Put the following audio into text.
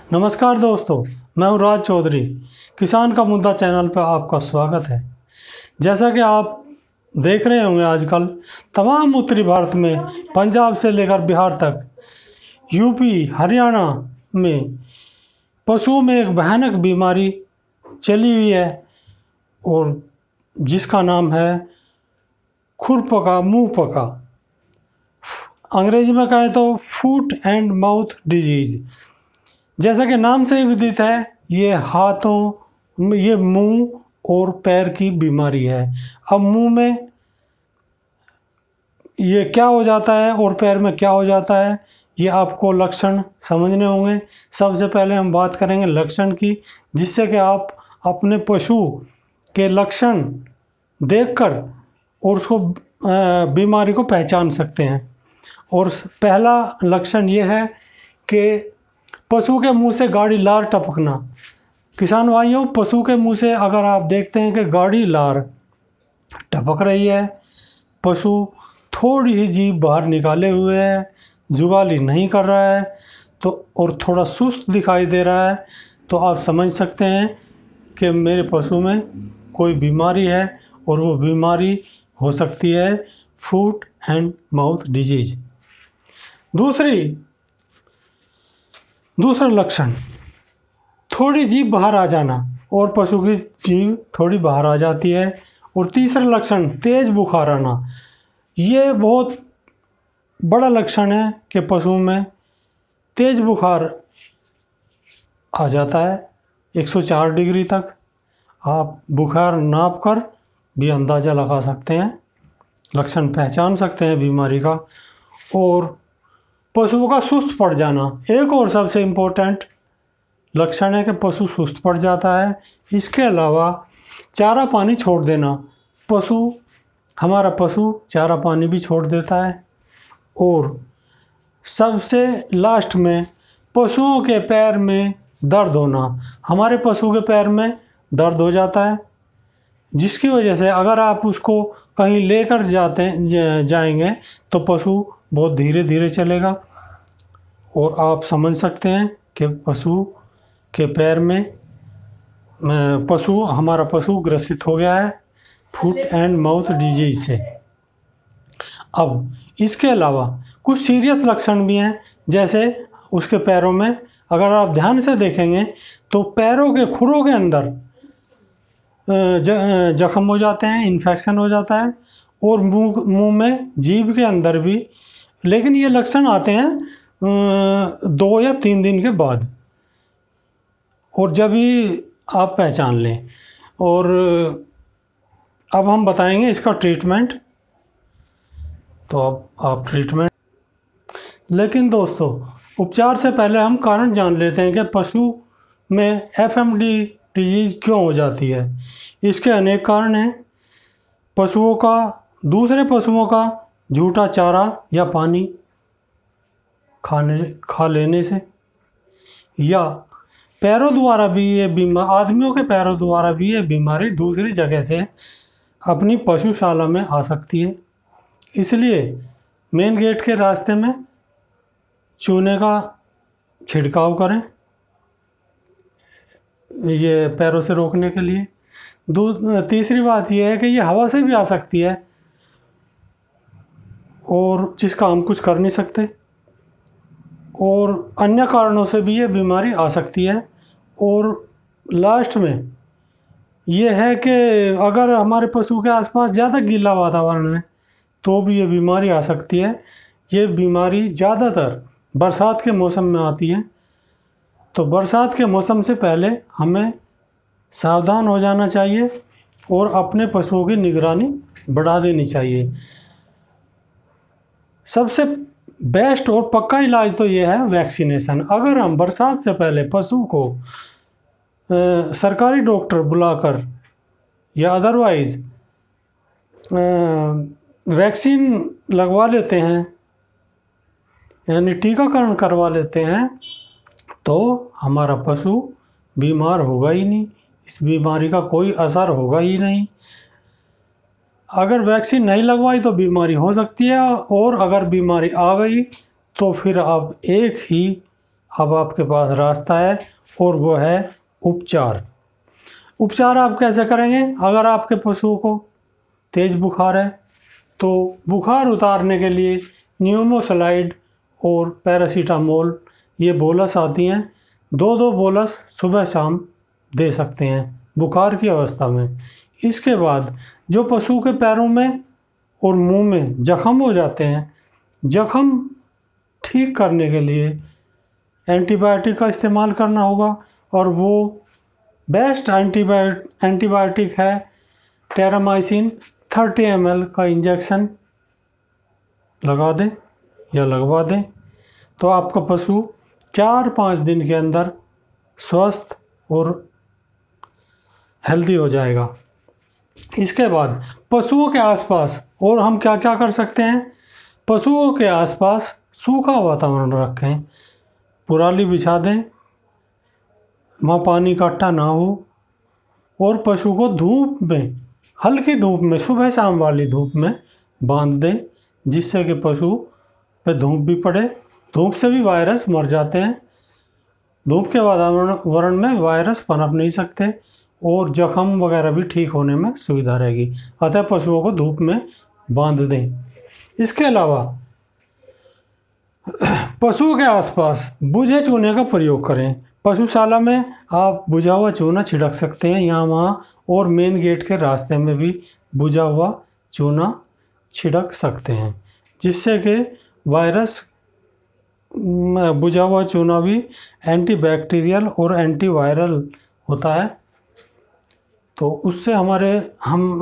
नमस्कार दोस्तों, मैं हूँ राज चौधरी। किसान का मुद्दा चैनल पर आपका स्वागत है। जैसा कि आप देख रहे होंगे, आजकल तमाम उत्तरी भारत में, पंजाब से लेकर बिहार तक, यूपी हरियाणा में पशुओं में एक भयानक बीमारी चली हुई है और जिसका नाम है खुरपका मुंह पका। अंग्रेजी में कहें तो फूट एंड माउथ डिजीज। जैसा कि नाम से ही विदित है, ये मुंह और पैर की बीमारी है। अब मुंह में ये क्या हो जाता है और पैर में क्या हो जाता है, ये आपको लक्षण समझने होंगे। सबसे पहले हम बात करेंगे लक्षण की, जिससे कि आप अपने पशु के लक्षण देखकर और उसको बीमारी को पहचान सकते हैं। और पहला लक्षण ये है कि पशु के मुंह से गाढ़ी लार टपकना। किसान भाइयों, पशु के मुंह से अगर आप देखते हैं कि गाढ़ी लार टपक रही है, पशु थोड़ी सी जीभ बाहर निकाले हुए है, जुगाली नहीं कर रहा है तो और थोड़ा सुस्त दिखाई दे रहा है, तो आप समझ सकते हैं कि मेरे पशु में कोई बीमारी है और वो बीमारी हो सकती है फूट एंड माउथ डिजीज। दूसरा लक्षण थोड़ी जीभ बाहर आ जाना और पशु की जीभ थोड़ी बाहर आ जाती है। और तीसरा लक्षण तेज बुखार आना। ये बहुत बड़ा लक्षण है कि पशु में तेज बुखार आ जाता है 104 डिग्री तक। आप बुखार नाप कर भी अंदाज़ा लगा सकते हैं, लक्षण पहचान सकते हैं बीमारी का। और पशुओं का सुस्त पड़ जाना एक और सबसे इम्पोर्टेंट लक्षण है कि पशु सुस्त पड़ जाता है। इसके अलावा चारा पानी छोड़ देना। हमारा पशु चारा पानी भी छोड़ देता है। और सबसे लास्ट में पशुओं के पैर में दर्द होना। हमारे पशु के पैर में दर्द हो जाता है, जिसकी वजह से अगर आप उसको कहीं लेकर जाएंगे तो पशु बहुत धीरे धीरे चलेगा और आप समझ सकते हैं कि पशु के पैर में हमारा पशु ग्रसित हो गया है फुट एंड माउथ डिजीज से। अब इसके अलावा कुछ सीरियस लक्षण भी हैं, जैसे उसके पैरों में अगर आप ध्यान से देखेंगे तो पैरों के खुरों के अंदर जख्म हो जाते हैं, इन्फेक्शन हो जाता है और मुंह में जीभ के अंदर भी। लेकिन ये लक्षण आते हैं 2 या 3 दिन के बाद, और जब भी आप पहचान लें। और अब हम बताएंगे इसका ट्रीटमेंट। तो अब आप ट्रीटमेंट, लेकिन दोस्तों उपचार से पहले हम कारण जान लेते हैं कि पशु में FMD डिजीज़ क्यों हो जाती है। इसके अनेक कारण हैं। दूसरे पशुओं का झूठा चारा या पानी खा लेने से, या पैरों द्वारा भी आदमियों के पैरों द्वारा भी ये बीमारी दूसरी जगह से अपनी पशुशाला में आ सकती है। इसलिए मेन गेट के रास्ते में चूने का छिड़काव करें, ये पैरों से रोकने के लिए। तीसरी बात यह है कि ये हवा से भी आ सकती है और जिसका हम कुछ कर नहीं सकते, और अन्य कारणों से भी ये बीमारी आ सकती है। और लास्ट में ये है कि अगर हमारे पशु के आसपास ज़्यादा गीला वातावरण है तो भी ये बीमारी आ सकती है। ये बीमारी ज़्यादातर बरसात के मौसम में आती है, तो बरसात के मौसम से पहले हमें सावधान हो जाना चाहिए और अपने पशुओं की निगरानी बढ़ा देनी चाहिए। सबसे बेस्ट और पक्का इलाज तो ये है वैक्सीनेशन। अगर हम बरसात से पहले पशु को सरकारी डॉक्टर बुलाकर या अदरवाइज़ वैक्सीन लगवा लेते हैं, यानी टीकाकरण करवा लेते हैं, तो हमारा पशु बीमार होगा ही नहीं, इस बीमारी का कोई असर होगा ही नहीं। अगर वैक्सीन नहीं लगवाई तो बीमारी हो सकती है, और अगर बीमारी आ गई तो फिर आप एक ही अब आपके पास रास्ता है और वो है उपचार। उपचार आप कैसे करेंगे? अगर आपके पशुओं को तेज़ बुखार है तो बुखार उतारने के लिए न्यूमोसालाइड और पैरासीटामोल ये बोलस आती हैं, 2-2 बोलस सुबह शाम दे सकते हैं बुखार की अवस्था में। इसके बाद जो पशु के पैरों में और मुंह में जख्म हो जाते हैं, जख्म ठीक करने के लिए एंटीबायोटिक का इस्तेमाल करना होगा और वो बेस्ट एंटीबायोटिक है टेरामाइसिन 30 ml का इंजेक्शन लगा दें या लगवा दें तो आपका पशु 4-5 दिन के अंदर स्वस्थ और हेल्दी हो जाएगा। इसके बाद पशुओं के आसपास और हम क्या क्या कर सकते हैं? पशुओं के आसपास सूखा वातावरण रखें, पुराली बिछा दें, वहाँ पानी इकट्ठा ना हो और पशु को धूप में, हल्की धूप में, सुबह शाम वाली धूप में बांध दें जिससे कि पशु पे धूप भी पड़े। धूप से भी वायरस मर जाते हैं, धूप के वातावरण में वायरस पनप नहीं सकते और जख्म वगैरह भी ठीक होने में सुविधा रहेगी। अतः पशुओं को धूप में बांध दें। इसके अलावा पशुओं के आसपास बुझे चूने का प्रयोग करें। पशुशाला में आप बुझा हुआ चूना छिड़क सकते हैं यहाँ वहाँ, और मेन गेट के रास्ते में भी बुझा हुआ चूना छिड़क सकते हैं जिससे कि वायरस, बुझा हुआ चूना भी एंटीबैक्टीरियल और एंटीवायरल होता है तो उससे हम